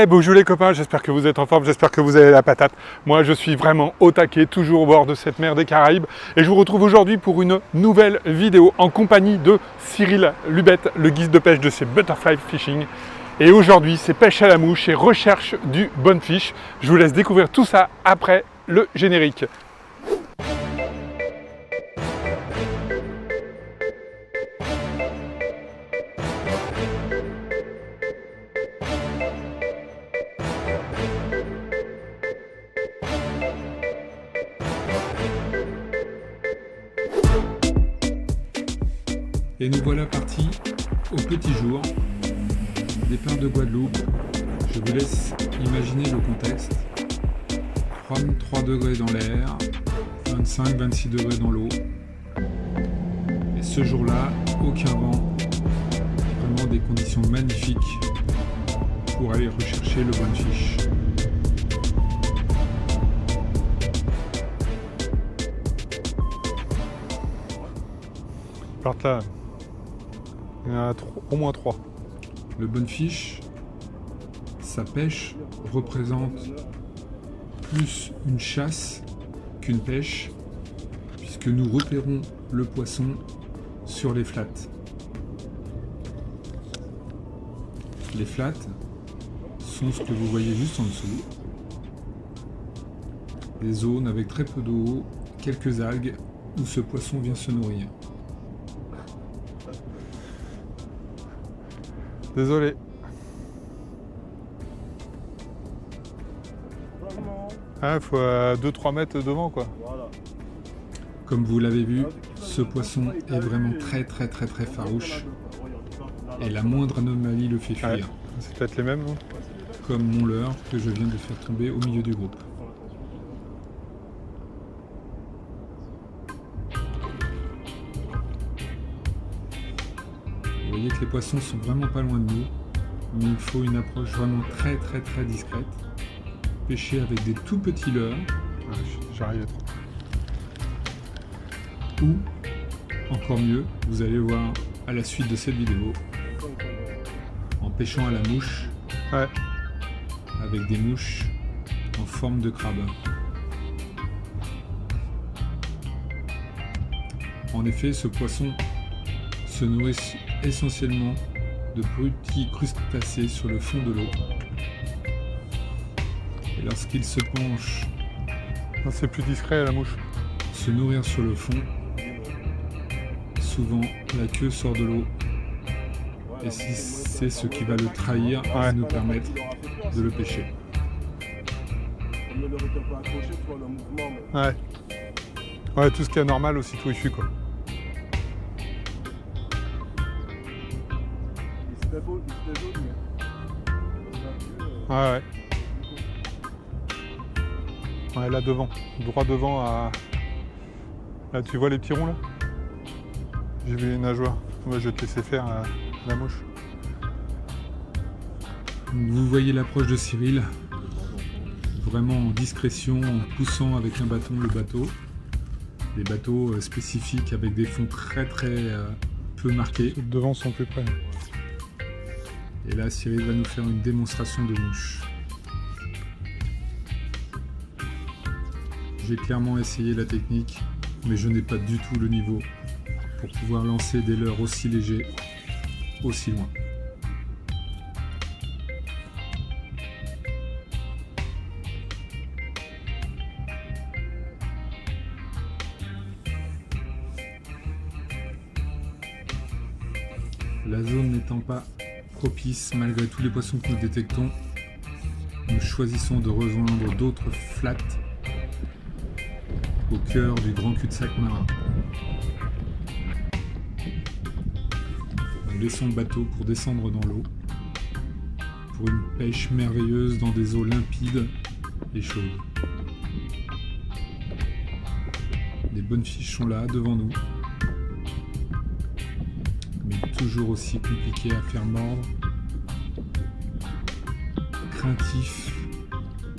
Bonjour les copains, j'espère que vous êtes en forme, j'espère que vous avez la patate. Moi je suis vraiment au taquet, toujours au bord de cette mer des Caraïbes. Et je vous retrouve aujourd'hui pour une nouvelle vidéo en compagnie de Cyril Lubette, le guide de pêche de chez Butterfly Fishing. Et aujourd'hui c'est pêche à la mouche et recherche du bonefish. Je vous laisse découvrir tout ça après le générique. Et nous voilà partis au petit jour, départ de Guadeloupe. Je vous laisse imaginer le contexte. 33 degrés dans l'air, 25-26 degrés dans l'eau. Et ce jour-là, aucun vent, vraiment des conditions magnifiques pour aller rechercher le bonefish. Alors là, il y en a au moins 3. Le bonefish, sa pêche représente plus une chasse qu'une pêche, puisque nous repérons le poisson sur les flats. Les flats sont ce que vous voyez juste en dessous. Des zones avec très peu d'eau, quelques algues où ce poisson vient se nourrir. Désolé. Ah, il faut 2-3 mètres devant quoi. Comme vous l'avez vu, ce poisson est vraiment très farouche. Et la moindre anomalie le fait fuir. Ouais, c'est peut-être les mêmes, non? Comme mon leurre que je viens de faire tomber au milieu du groupe. Vous voyez que les poissons sont vraiment pas loin de nous, mais il faut une approche vraiment très discrète. Pêcher avec des tout petits leurres. Ouais, j'arrive trop. Ou, encore mieux, vous allez voir à la suite de cette vidéo, en pêchant à la mouche, Ouais. avec des mouches en forme de crabe. En effet, ce poisson se nourrit essentiellement de petits crustacés sur le fond de l'eau. Et lorsqu'il se penche Non, c'est plus discret la mouche. pour se nourrir sur le fond, souvent la queue sort de l'eau. Et c'est ce qui va le trahir et nous permettre de le pêcher. Ouais. Ouais, tout ce qui est normal, aussitôt il fuit quoi. Ouais. Ouais, là devant, droit devant à... Là tu vois les petits ronds là? J'ai vu les nageoires. Moi je vais te laisser faire la mouche. Vous voyez l'approche de Cyril, vraiment en discrétion, en poussant avec un bâton le bateau. Des bateaux spécifiques avec des fonds très peu marqués. Ceux de devant sont plus près. Et là, Cyril va nous faire une démonstration de mouche. J'ai clairement essayé la technique, mais je n'ai pas du tout le niveau pour pouvoir lancer des leurres aussi légers, aussi loin. La zone n'étant pas propice, malgré tous les poissons que nous détectons, nous choisissons de rejoindre d'autres flats au cœur du grand cul-de-sac marin. Nous laissons le bateau pour descendre dans l'eau, pour une pêche merveilleuse dans des eaux limpides et chaudes. Les bonefish sont là, devant nous, mais toujours aussi compliqués à faire mordre. Craintifs,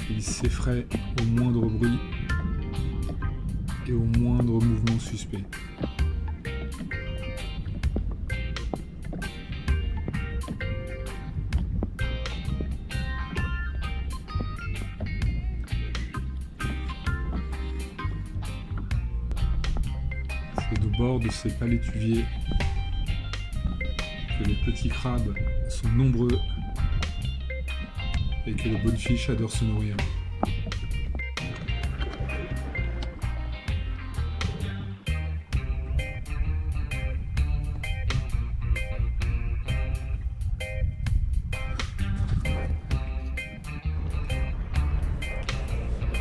ils s'effraient au moindre bruit et au moindre mouvement suspect. C'est au bord de ces palétuviers que les petits crabes sont nombreux et que le bonefish adore se nourrir.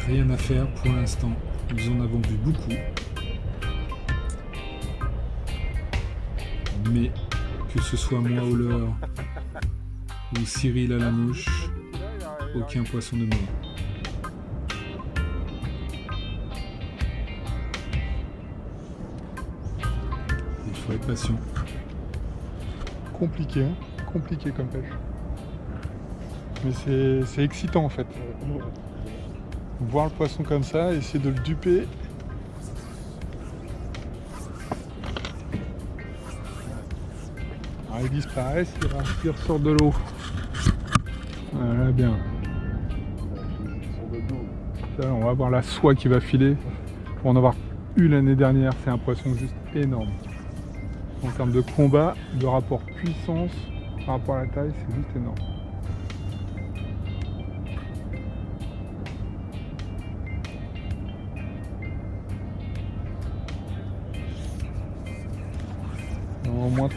Rien à faire pour l'instant, nous en avons vu beaucoup. Mais que ce soit moi au leurre ou Cyril à la mouche, aucun poisson ne mord. Il faut être patient. Compliqué, hein, compliqué comme pêche. Mais c'est excitant en fait. Voir le poisson comme ça, essayer de le duper. Alors, il disparaît, il ressort de l'eau. Voilà, bien. Là, on va voir la soie qui va filer. Pour en avoir eu l'année dernière, c'est un poisson juste énorme. En termes de combat, de rapport puissance par rapport à la taille, c'est juste énorme.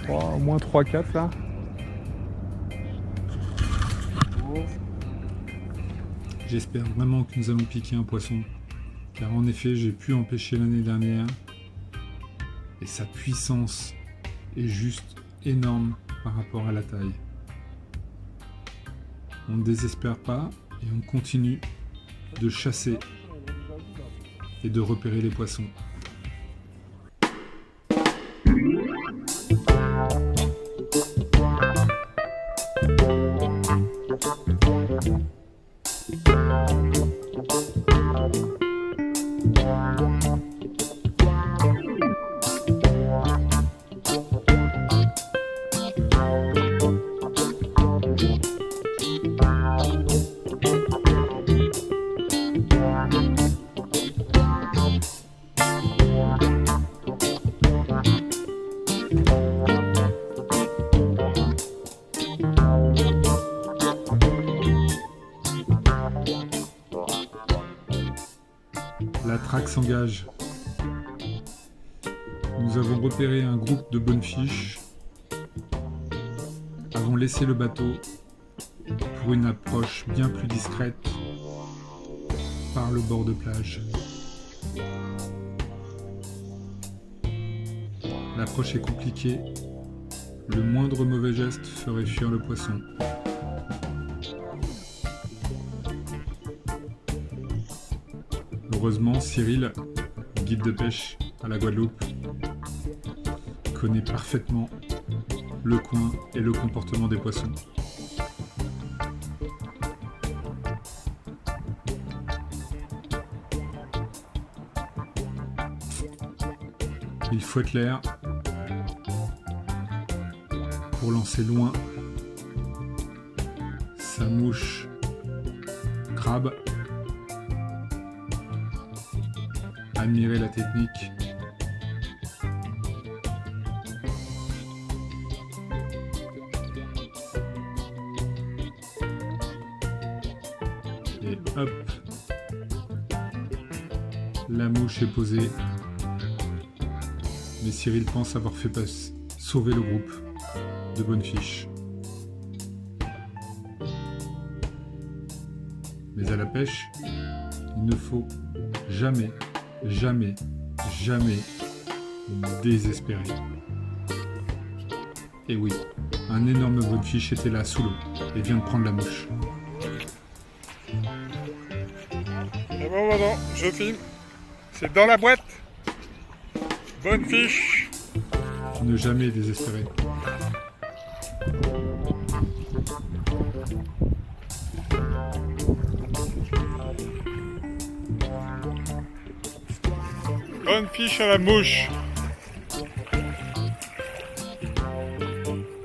Au moins 3-4 là. J'espère vraiment que nous allons piquer un poisson, car en effet j'ai pu en pêcher l'année dernière et sa puissance est juste énorme par rapport à la taille. On ne désespère pas et on continue de chasser et de repérer les poissons. La traque s'engage. Nous avons repéré un groupe de bonefish, avons laissé le bateau pour une approche bien plus discrète par le bord de plage. L'approche est compliquée, le moindre mauvais geste ferait fuir le poisson. Heureusement, Cyril, guide de pêche à la Guadeloupe, connaît parfaitement le coin et le comportement des poissons. Il fouette l'air pour lancer loin sa mouche crabe. Admirez la technique. Et hop, la mouche est posée. Mais Cyril pense avoir fait sauver le groupe de bonefish. Mais à la pêche, il ne faut jamais désespérer. Et oui, un énorme bonefish était là sous l'eau et vient de prendre la mouche. Et bon, voilà, je filme. C'est dans la boîte. Bonefish. Ne jamais désespérer. Bonefish à la mouche.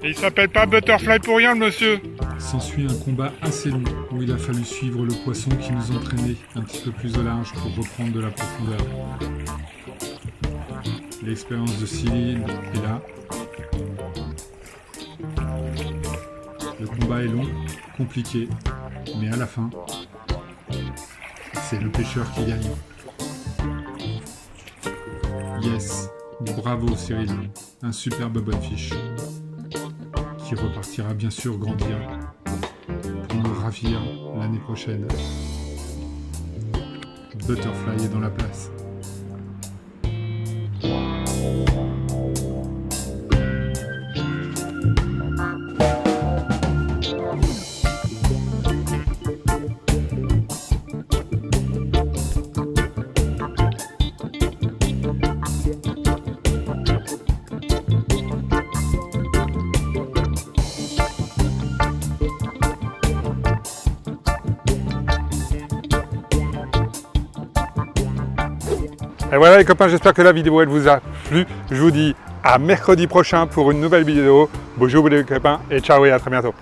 Et il s'appelle pas Butterfly pour rien, le monsieur. S'ensuit un combat assez long où il a fallu suivre le poisson qui nous entraînait un petit peu plus au large pour reprendre de la profondeur. L'expérience de Cyril est là. Le combat est long, compliqué, mais à la fin, c'est le pêcheur qui gagne. Yes, bravo Cyril, un superbe bonnefiche qui repartira bien sûr grandir pour nous ravir l'année prochaine. Butterfly est dans la place. Et voilà les copains, j'espère que la vidéo elle vous a plu. Je vous dis à mercredi prochain pour une nouvelle vidéo. Bonjour les copains et ciao et à très bientôt.